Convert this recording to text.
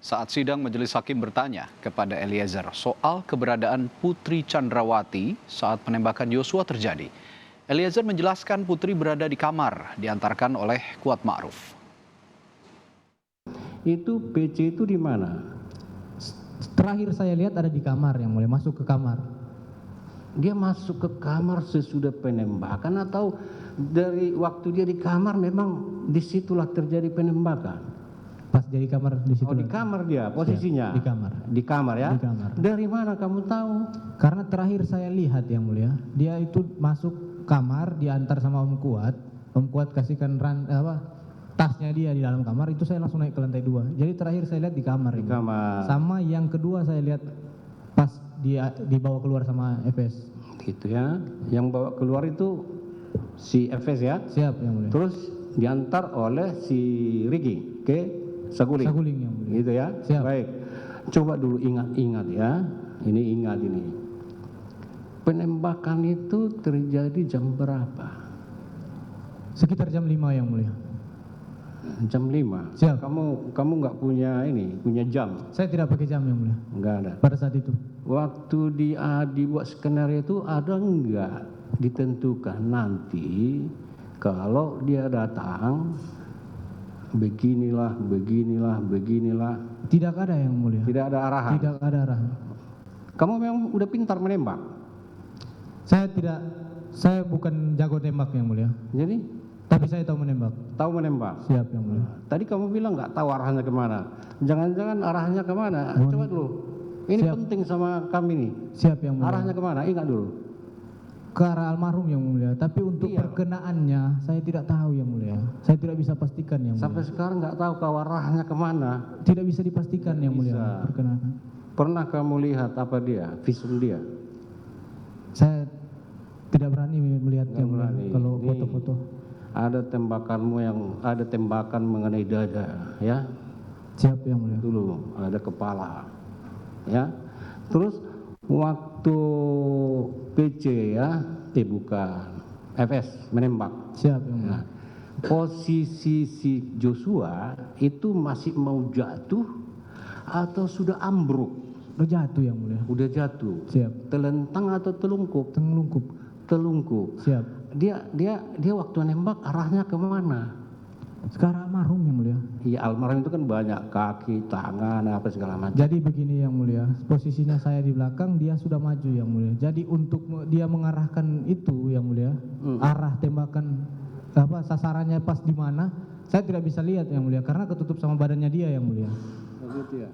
Saat sidang, majelis hakim bertanya kepada Eliezer soal keberadaan Putri Chandrawati saat penembakan Yosua terjadi. Eliezer menjelaskan Putri berada di kamar, diantarkan oleh Kuat Ma'ruf. Itu PC itu di mana? Terakhir saya lihat ada di kamar, yang mulai masuk ke kamar. Dia masuk ke kamar sesudah penembakan atau dari waktu dia di kamar memang disitulah terjadi penembakan? Pas jadi kamar di situ. Oh, di kamar dia posisinya? Di kamar. Di kamar ya? Di kamar. Dari mana kamu tahu? Karena terakhir saya lihat, yang mulia, dia itu masuk kamar diantar sama Om Kuat. Om Kuat kasihkan tasnya dia di dalam kamar, itu saya langsung naik ke lantai 2. Jadi terakhir saya lihat di kamar. Di kamar. Sama yang kedua saya lihat pas dia dibawa keluar sama FS. Gitu ya. Yang bawa keluar itu si FS ya? Siap, yang mulia. Terus diantar oleh si Rigi ke Saguling. Saguling, yang mulia. Gitu ya? Siap. Baik. Coba dulu ingat-ingat ya. Ini ingat ini. Penembakan itu terjadi jam berapa? Sekitar jam 5, yang mulia. Jam 5. Siap. Kamu nggak punya punya jam? Saya tidak pakai jam, yang mulia. Nggak ada. Pada saat itu. Waktu dibuat skenario itu ada nggak ditentukan nanti kalau dia datang beginilah. Tidak ada, yang mulia. Tidak ada arahan. Tidak ada arahan. Kamu memang udah pintar menembak. Saya bukan jago tembak, yang mulia. Jadi Tapi saya tahu menembak. tahu menembak. Siap, yang mulia. Tadi kamu bilang nggak tahu arahnya kemana. Jangan-jangan arahnya kemana? Coba dulu. Ini Siap. penting sama kami nih. Siap, yang mulia. Arahnya kemana? Ingat dulu. Ke arah almarhum, yang mulia. Tapi untuk Iya. perkenaannya saya tidak tahu, yang mulia. Saya tidak bisa pastikan, yang mulia. Sampai sekarang nggak tahu kau arahnya kemana. Tidak bisa dipastikan, yang mulia. Bisa. Perkenaan. Pernah kamu lihat apa dia? Visum dia? Saya tidak berani melihat, Nggak yang mulia. berani. Kalau Nih. foto-foto. Ada tembakan mengenai dada, ya. Siap, yang mulia. Dulu ada kepala, ya. Terus waktu PC bukan FS menembak. Siap, yang mulia. Nah, posisi si Joshua itu masih mau jatuh atau sudah ambruk? Udah jatuh, yang mulia. Udah jatuh. Siap. Telentang atau telungkup? Telungkup. Telungkup. Siap. Dia waktu nembak arahnya kemana? Sekarang almarhum, yang mulia. Iya, almarhum itu kan banyak kaki, tangan, apa segala macam. Jadi begini, yang mulia, posisinya saya di belakang, dia sudah maju, yang mulia. Jadi untuk dia mengarahkan itu, yang mulia, arah tembakan sasarannya pas di mana, saya tidak bisa lihat, yang mulia, karena ketutup sama badannya dia, yang mulia. Begitu ya.